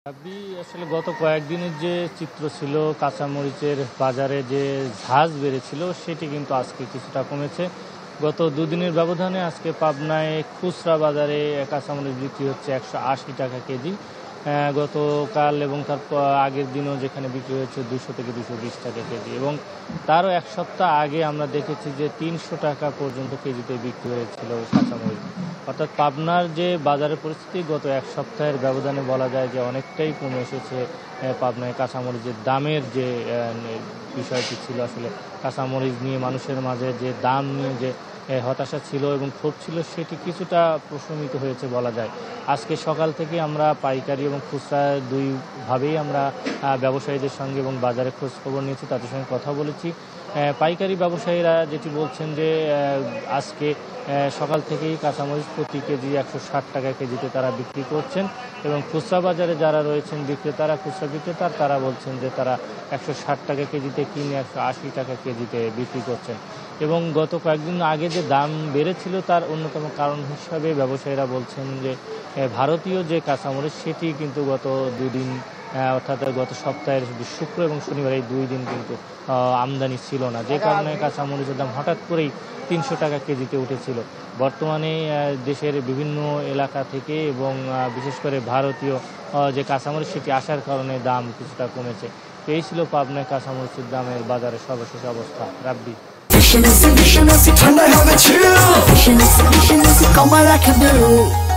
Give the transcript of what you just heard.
আসলে গত কয়েকদিনের যে চিত্র ছিল কাঁচামরিচের বাজারে যে ঝাঁজ বেড়েছিল সেটি কিন্তু আজকে কিছুটা কমেছে। গত দুদিনের ব্যবধানে আজকে পাবনায় খুচরা বাজারে কাঁচামরিচ বিক্রি হচ্ছে 180 টাকা কেজি। গতকাল এবং তার আগের দিনও যেখানে বিক্রি হয়েছে 200 থেকে 220 টাকা কেজি, এবং তারও এক সপ্তাহ আগে আমরা দেখেছি যে 300 টাকা পর্যন্ত কেজিতে বিক্রি হয়েছিল কাঁচামরিচ। অর্থাৎ পাবনার যে বাজারের পরিস্থিতি গত এক সপ্তাহের ব্যবধানে বলা যায় যে অনেকটাই কমে এসেছে। পাবনায় কাঁচামরিচের দামের যে বিষয়টি ছিল, আসলে কাঁচামরিচ নিয়ে মানুষের মাঝে যে দাম নিয়ে যে হতাশা ছিল এবং ক্ষোভ ছিল সেটি কিছুটা প্রশমিত হয়েছে বলা যায়। আজকে সকাল থেকে আমরা পাইকারি এবং খুচরা দুইভাবেই আমরা ব্যবসায়ীদের সঙ্গে এবং বাজারে খোঁজ খবর নিয়েছি, তাদের সঙ্গে কথা বলেছি। পাইকারি ব্যবসায়ীরা যেটি বলছেন যে আজকে সকাল থেকেই কাঁচামরিচ প্রতি কেজি 160 টাকা কেজিতে তারা বিক্রি করছেন, এবং খুচরা বাজারে যারা রয়েছেন বিক্রেতারা, খুচরা বিক্রেতার, তারা বলছেন যে তারা 160 টাকা কেজিতে কিনে 180 টাকা কেজিতে বিক্রি করছেন। এবং গত কয়েকদিন আগে যে দাম বেড়েছিল তার অন্যতম কারণ হিসাবে ব্যবসায়ীরা বলছেন যে ভারতীয় যে কাঁচামরিচ সেটি কিন্তু গত দুদিন, অর্থাৎ গত সপ্তাহের শুক্র এবং শনিবার, এই 2 দিন কিন্তু আমদানি ছিল না, যে কারণে কাঁচামরিচের দাম হঠাৎ করেই 300 টাকা কেজিতে উঠেছিল। বর্তমানে দেশের বিভিন্ন এলাকা থেকে এবং বিশেষ করে ভারতীয় যে কাঁচামরিচ সেটি আসার কারণে দাম কিছুটা কমেছে। তো এই ছিল পাবনায় কাঁচামরিচের দামের বাজারের সর্বশেষ অবস্থা। রাব্বি Vision is ঠান্ডায় হবে chill. Vision is come on, I can do.